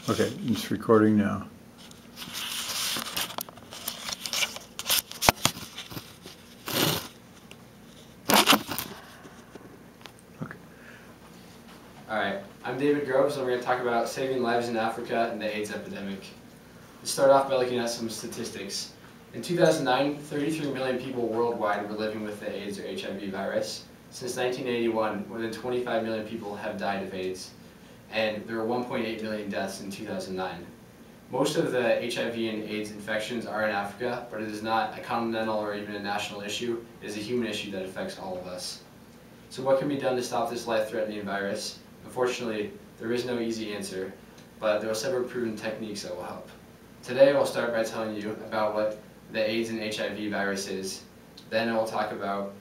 Okay, it's recording now. Okay. Alright, I'm David Groves, and we're going to talk about saving lives in Africa and the AIDS epidemic. Let's start off by looking at some statistics. In 2009, 33 million people worldwide were living with the AIDS or HIV virus. Since 1981, more than 25 million people have died of AIDS, and there were 1.8 million deaths in 2009. Most of the HIV and AIDS infections are in Africa, but it is not a continental or even a national issue. It is a human issue that affects all of us. So what can be done to stop this life-threatening virus? Unfortunately, there is no easy answer, but there are several proven techniques that will help. Today I will start by telling you about what the AIDS and HIV virus is. Then I will talk about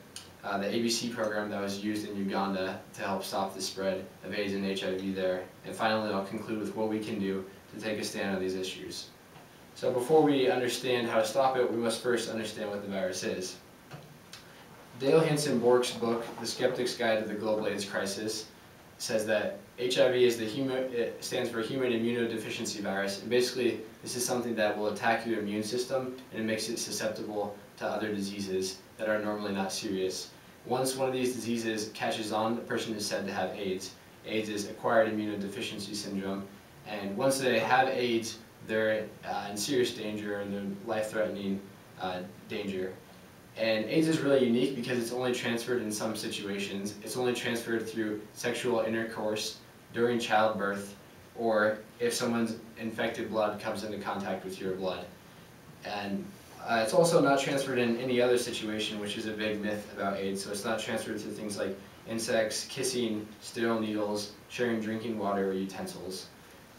the ABC program that was used in Uganda to help stop the spread of AIDS and HIV there. And finally I'll conclude with what we can do to take a stand on these issues. So before we understand how to stop it, we must first understand what the virus is. Dale Hansen Bork's book, The Skeptic's Guide to the Global AIDS Crisis, says that HIV is it stands for Human Immunodeficiency Virus, and basically this is something that will attack your immune system and it makes it susceptible to other diseases that are normally not serious. Once one of these diseases catches on, the person is said to have AIDS. AIDS is acquired immunodeficiency syndrome, and once they have AIDS, they're in serious danger and they're life-threatening danger. And AIDS is really unique because it's only transferred in some situations. It's only transferred through sexual intercourse, during childbirth, or if someone's infected blood comes into contact with your blood. And it's also not transferred in any other situation, which is a big myth about AIDS. So it's not transferred through things like insects, kissing, sterile needles, sharing drinking water or utensils.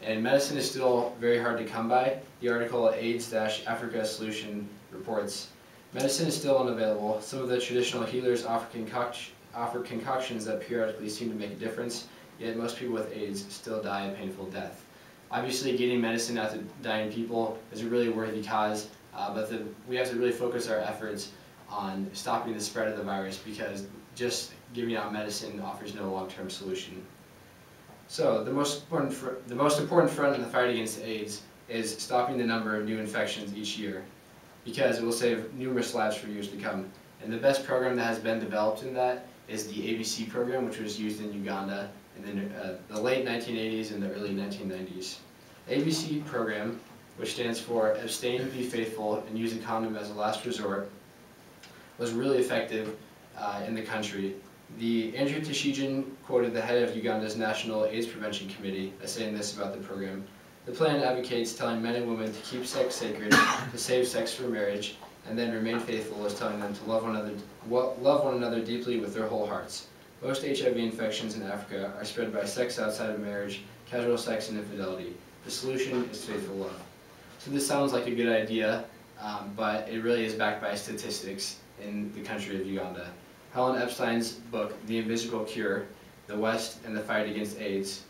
And medicine is still very hard to come by. The article AIDS-Africa Solution reports, medicine is still unavailable. Some of the traditional healers offer concoctions that periodically seem to make a difference, yet most people with AIDS still die a painful death. Obviously, getting medicine out to dying people is a really worthy cause, but we have to really focus our efforts on stopping the spread of the virus, because just giving out medicine offers no long-term solution. So the most important front in the fight against AIDS is stopping the number of new infections each year, because it will save numerous lives for years to come. And the best program that has been developed in that is the ABC program, which was used in Uganda in the late 1980s and the early 1990s. ABC program, which stands for Abstain, Be Faithful, and Use a Condom as a Last Resort, was really effective in the country. Andrew Tishijin quoted the head of Uganda's National AIDS Prevention Committee as saying this about the program. The plan advocates telling men and women to keep sex sacred, to save sex for marriage, and then remain faithful as telling them to love one another deeply with their whole hearts. Most HIV infections in Africa are spread by sex outside of marriage, casual sex, and infidelity. The solution is faithful love. So this sounds like a good idea, but it really is backed by statistics in the country of Uganda. Helen Epstein's book, The Invisible Cure, The West and the Fight Against AIDS,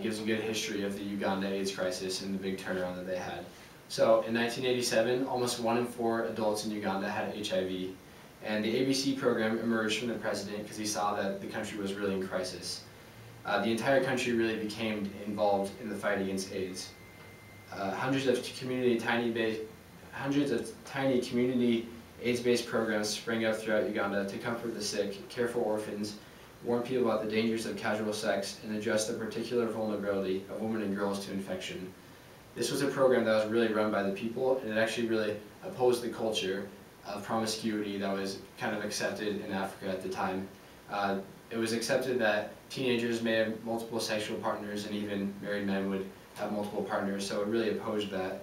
gives a good history of the Uganda AIDS crisis and the big turnaround that they had. So in 1987, almost 1 in 4 adults in Uganda had HIV, and the ABC program emerged from the president because he saw that the country was really in crisis. The entire country really became involved in the fight against AIDS. Hundreds of tiny community AIDS-based programs sprang up throughout Uganda to comfort the sick, care for orphans, warn people about the dangers of casual sex, and address the particular vulnerability of women and girls to infection. This was a program that was really run by the people, and it actually really opposed the culture of promiscuity that was kind of accepted in Africa at the time. It was accepted that teenagers may have multiple sexual partners, and even married men would have multiple partners, so it really opposed that.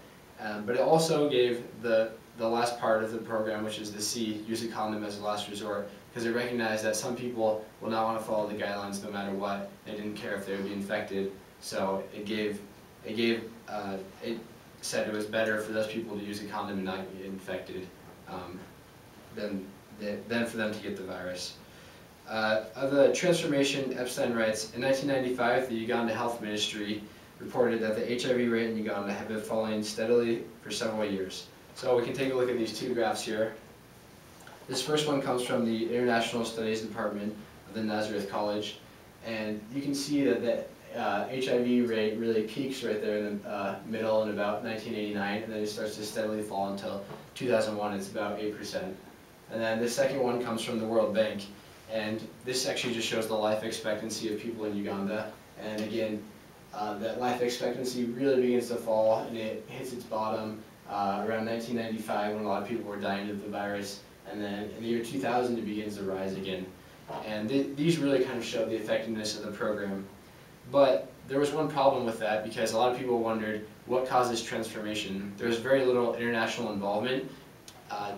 But it also gave the last part of the program, which is the C, use a condom as a last resort, because it recognized that some people will not want to follow the guidelines no matter what. They didn't care if they would be infected, so it said it was better for those people to use a condom and not get infected than for them to get the virus. Of the transformation, Epstein writes, in 1995, the Uganda Health Ministry reported that the HIV rate in Uganda had been falling steadily for several years. So we can take a look at these two graphs here. This first one comes from the International Studies Department of the Nazareth College, and you can see that HIV rate really peaks right there in the middle in about 1989, and then it starts to steadily fall until 2001. It's about 8%. And then the second one comes from the World Bank, and this actually just shows the life expectancy of people in Uganda. And again, that life expectancy really begins to fall, and it hits its bottom around 1995 when a lot of people were dying of the virus. And then in the year 2000, it begins to rise again. And these really kind of show the effectiveness of the program. But there was one problem with that, because a lot of people wondered what caused this transformation. There was very little international involvement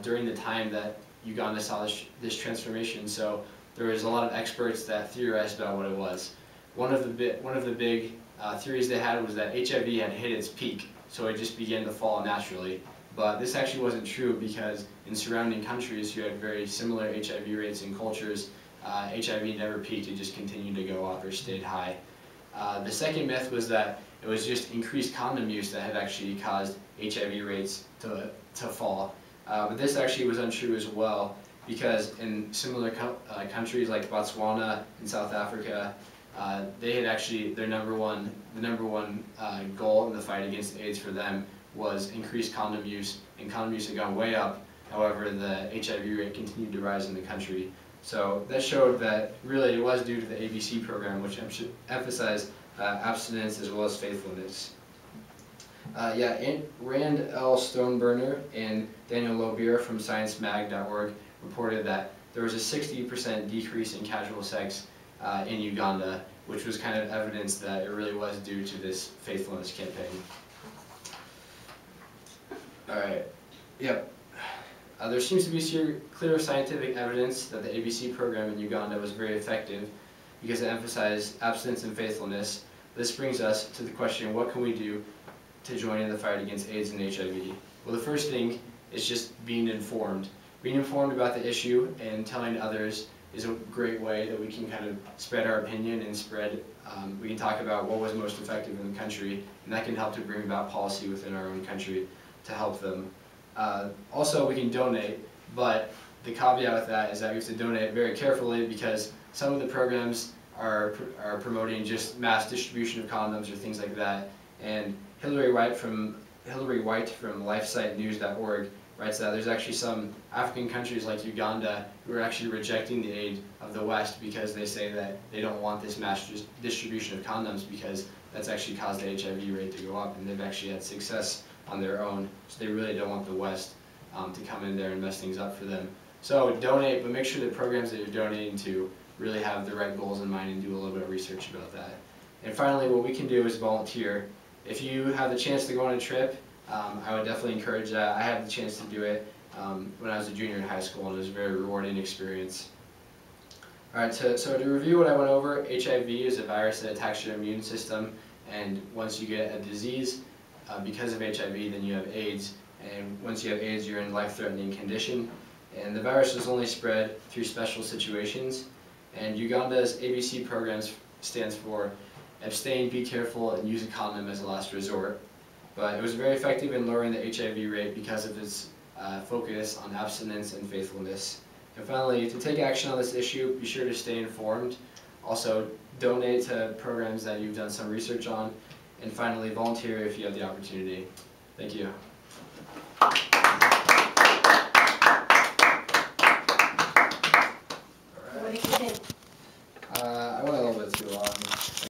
during the time that Uganda saw this transformation. So there was a lot of experts that theorized about what it was. One of the big theories they had was that HIV had hit its peak, so it just began to fall naturally. But this actually wasn't true, because in surrounding countries who had very similar HIV rates and cultures, HIV never peaked, it just continued to go up or stayed high. The second myth was that it was just increased condom use that had actually caused HIV rates to fall. But this actually was untrue as well, because in similar countries like Botswana and South Africa, they had actually, the number one goal in the fight against AIDS for them was increased condom use, and condom use had gone way up. However, the HIV rate continued to rise in the country. So that showed that really it was due to the ABC program, which emphasized abstinence as well as faithfulness. Rand L. Stoneburner and Daniel Lobier from ScienceMag.org reported that there was a 60% decrease in casual sex in Uganda, which was kind of evidence that it really was due to this faithfulness campaign. Alright, yep. There seems to be clear scientific evidence that the ABC program in Uganda was very effective because it emphasized abstinence and faithfulness. This brings us to the question, what can we do to join in the fight against AIDS and HIV? Well, the first thing is just being informed. Being informed about the issue and telling others is a great way that we can kind of spread our opinion and we can talk about what was most effective in the country, and that can help to bring about policy within our own country to help them. Also, we can donate, but the caveat with that is that we have to donate very carefully, because some of the programs are promoting just mass distribution of condoms or things like that. And Hillary White from LifeSiteNews.org writes that there's actually some African countries like Uganda who are actually rejecting the aid of the West because they say that they don't want this mass distribution of condoms, because that's actually caused the HIV rate to go up, and they've actually had success on their own, so they really don't want the West to come in there and mess things up for them. So donate, but make sure the programs that you're donating to really have the right goals in mind, and do a little bit of research about that. And finally, what we can do is volunteer. If you have the chance to go on a trip, I would definitely encourage that. I had the chance to do it when I was a junior in high school, and it was a very rewarding experience. Alright, so to review what I went over, HIV is a virus that attacks your immune system, and once you get a disease because of HIV, then you have AIDS, and once you have AIDS, you're in a life-threatening condition. And the virus is only spread through special situations, and Uganda's ABC program stands for abstain, be careful, and use a condom as a last resort. But it was very effective in lowering the HIV rate because of its focus on abstinence and faithfulness. And finally, to take action on this issue, be sure to stay informed. Also, donate to programs that you've done some research on. And finally, volunteer if you have the opportunity. Thank you.